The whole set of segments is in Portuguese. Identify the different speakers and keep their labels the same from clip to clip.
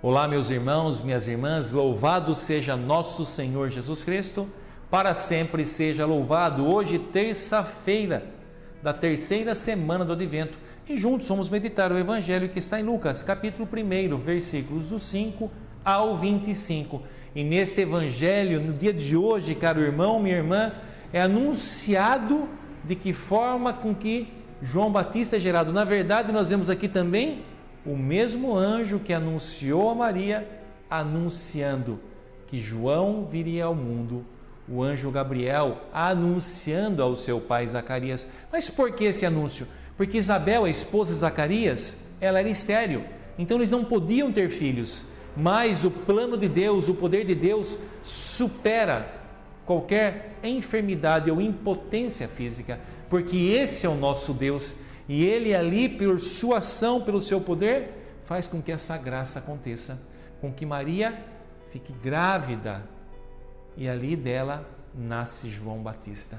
Speaker 1: Olá, meus irmãos, minhas irmãs, louvado seja nosso Senhor Jesus Cristo, para sempre seja louvado. Hoje, terça-feira da terceira semana do Advento, e juntos vamos meditar o Evangelho que está em Lucas, capítulo 1, versículos do 5 ao 25. E neste Evangelho, no dia de hoje, caro irmão, minha irmã, é anunciado de que forma com que João Batista é gerado. Na verdade, nós vemos aqui também o mesmo anjo que anunciou a Maria, anunciando que João viria ao mundo, o anjo Gabriel anunciando ao seu pai Zacarias. Mas por que esse anúncio? Porque Isabel, a esposa de Zacarias, ela era estéril, então eles não podiam ter filhos, mas o plano de Deus, o poder de Deus supera qualquer enfermidade ou impotência física, porque esse é o nosso Deus. E Ele ali, por sua ação, pelo seu poder, faz com que essa graça aconteça, com que Maria fique grávida e ali dela nasce João Batista,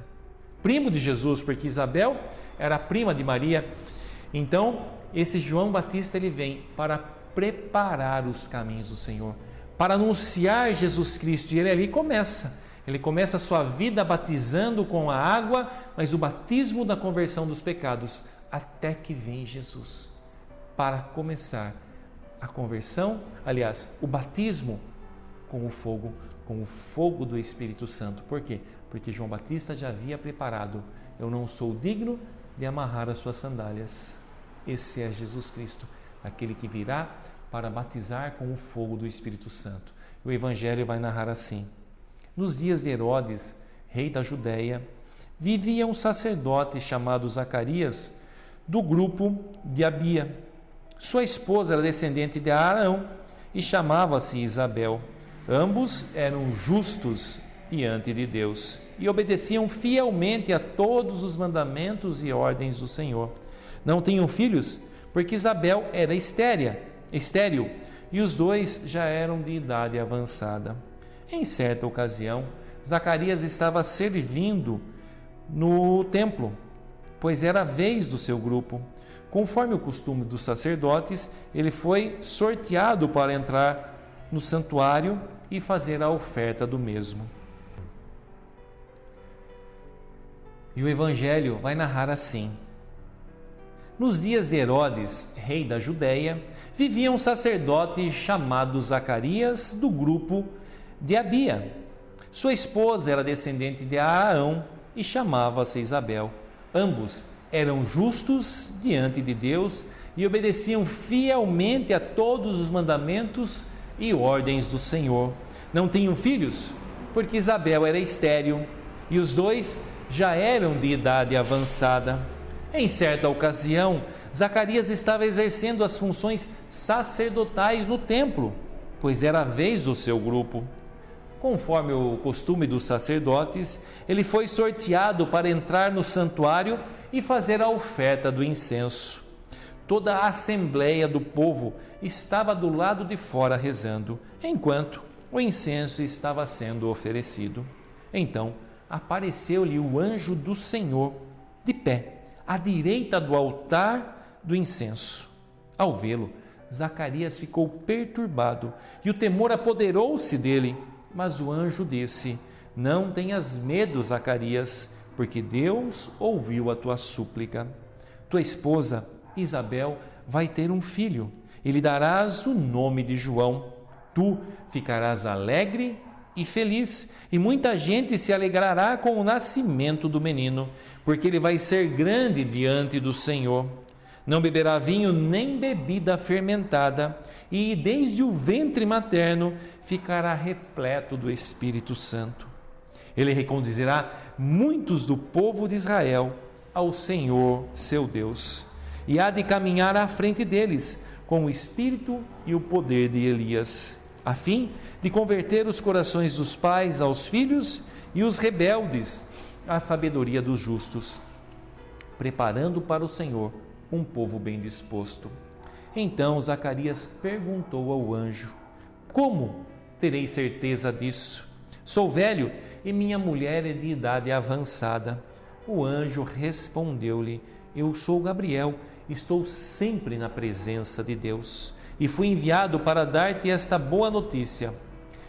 Speaker 1: primo de Jesus, porque Isabel era prima de Maria. Então, esse João Batista, ele vem para preparar os caminhos do Senhor, para anunciar Jesus Cristo, e ele ali ele começa a sua vida batizando com a água, mas o batismo da conversão dos pecados, até que vem Jesus, para começar a conversão, aliás, o batismo com o fogo do Espírito Santo. Por quê? Porque João Batista já havia preparado: eu não sou digno de amarrar as suas sandálias. Esse é Jesus Cristo, aquele que virá para batizar com o fogo do Espírito Santo. O Evangelho vai narrar assim: nos dias de Herodes, rei da Judéia, vivia um sacerdote chamado Zacarias, do grupo de Abia. Sua esposa era descendente de Arão e chamava-se Isabel. Ambos eram justos diante de Deus e obedeciam fielmente a todos os mandamentos e ordens do Senhor. Não tinham filhos, porque Isabel era estéril, e os dois já eram de idade avançada. Em certa ocasião, Zacarias estava servindo no templo, pois era a vez do seu grupo. Conforme o costume dos sacerdotes, ele foi sorteado para entrar no santuário e fazer a oferta do mesmo. E o Evangelho vai narrar assim: nos dias de Herodes, rei da Judéia, vivia um sacerdote chamado Zacarias, do grupo de Abia. Sua esposa era descendente de Arão e chamava-se Isabel. Ambos eram justos diante de Deus e obedeciam fielmente a todos os mandamentos e ordens do Senhor. Não tinham filhos, porque Isabel era estéril e os dois já eram de idade avançada. Em certa ocasião, Zacarias estava exercendo as funções sacerdotais no templo, pois era a vez do seu grupo. Conforme o costume dos sacerdotes, ele foi sorteado para entrar no santuário e fazer a oferta do incenso. Toda a assembleia do povo estava do lado de fora rezando, enquanto o incenso estava sendo oferecido. Então apareceu-lhe o anjo do Senhor, de pé, à direita do altar do incenso. Ao vê-lo, Zacarias ficou perturbado e o temor apoderou-se dele. Mas o anjo disse: não tenhas medo, Zacarias, porque Deus ouviu a tua súplica. Tua esposa, Isabel, vai ter um filho e lhe darás o nome de João. Tu ficarás alegre e feliz, e muita gente se alegrará com o nascimento do menino, porque ele vai ser grande diante do Senhor. Não beberá vinho nem bebida fermentada, e desde o ventre materno ficará repleto do Espírito Santo. Ele reconduzirá muitos do povo de Israel ao Senhor seu Deus, e há de caminhar à frente deles com o espírito e o poder de Elias, a fim de converter os corações dos pais aos filhos e os rebeldes à sabedoria dos justos, preparando para o Senhor um povo bem disposto. Então Zacarias perguntou ao anjo: como terei certeza disso? Sou velho e minha mulher é de idade avançada. O anjo respondeu-lhe: eu sou Gabriel, estou sempre na presença de Deus, e fui enviado para dar-te esta boa notícia.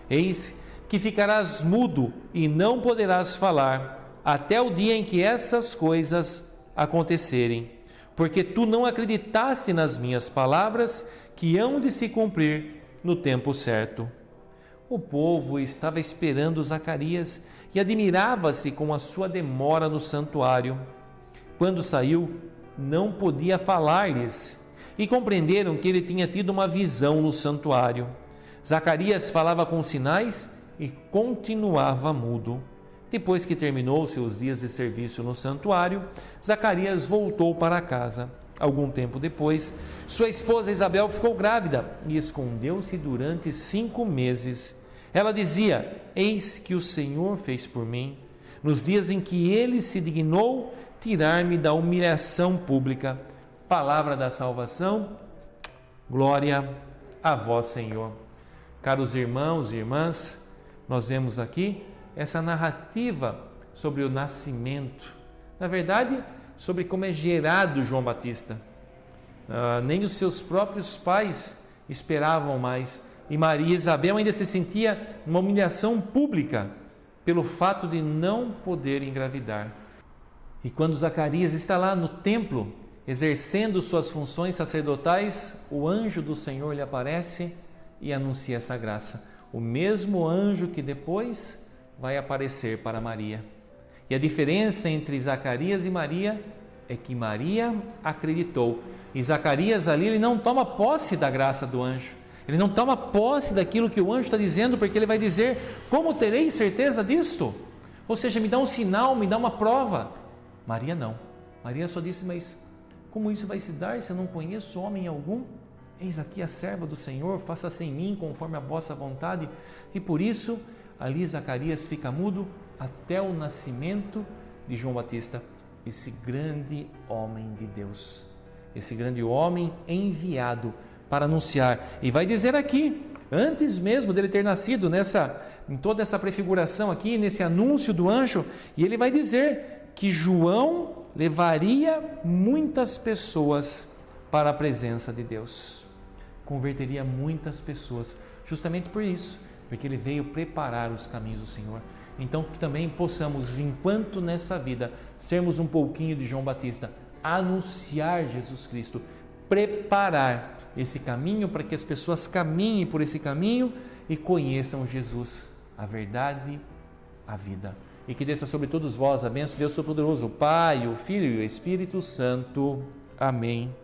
Speaker 1: Eis que ficarás mudo e não poderás falar, até o dia em que essas coisas acontecerem, porque tu não acreditaste nas minhas palavras, que hão de se cumprir no tempo certo. O povo estava esperando Zacarias e admirava-se com a sua demora no santuário. Quando saiu, não podia falar-lhes, e compreenderam que ele tinha tido uma visão no santuário. Zacarias falava com sinais e continuava mudo. Depois que terminou seus dias de serviço no santuário, Zacarias voltou para casa. Algum tempo depois, sua esposa Isabel ficou grávida e escondeu-se durante 5 meses. Ela dizia: eis que o Senhor fez por mim, nos dias em que ele se dignou tirar-me da humilhação pública. Palavra da salvação, glória a vós, Senhor. Caros irmãos e irmãs, nós vemos aqui essa narrativa sobre o nascimento, na verdade, sobre como é gerado João Batista. Nem os seus próprios pais esperavam mais, e Maria e Isabel ainda se sentia numa humilhação pública pelo fato de não poder engravidar. E quando Zacarias está lá no templo, exercendo suas funções sacerdotais, o anjo do Senhor lhe aparece e anuncia essa graça. O mesmo anjo que depois vai aparecer para Maria. E a diferença entre Zacarias e Maria é que Maria acreditou. E Zacarias ali, ele não toma posse da graça do anjo. Ele não toma posse daquilo que o anjo está dizendo, porque ele vai dizer: como terei certeza disto? Ou seja, me dá um sinal, me dá uma prova. Maria não. Maria só disse: mas como isso vai se dar se eu não conheço homem algum? Eis aqui a serva do Senhor, faça-se em mim conforme a vossa vontade. E por isso, ali Zacarias fica mudo até o nascimento de João Batista, esse grande homem de Deus, esse grande homem enviado para anunciar. E vai dizer aqui, antes mesmo dele ter nascido, em toda essa prefiguração aqui, nesse anúncio do anjo, e ele vai dizer que João levaria muitas pessoas para a presença de Deus, converteria muitas pessoas, justamente por isso, porque ele veio preparar os caminhos do Senhor. Então que também possamos, enquanto nessa vida, sermos um pouquinho de João Batista, anunciar Jesus Cristo, preparar esse caminho para que as pessoas caminhem por esse caminho e conheçam Jesus, a verdade, a vida. E que desça sobre todos vós a bênção de Deus Todo-Poderoso, o Pai, o Filho e o Espírito Santo. Amém.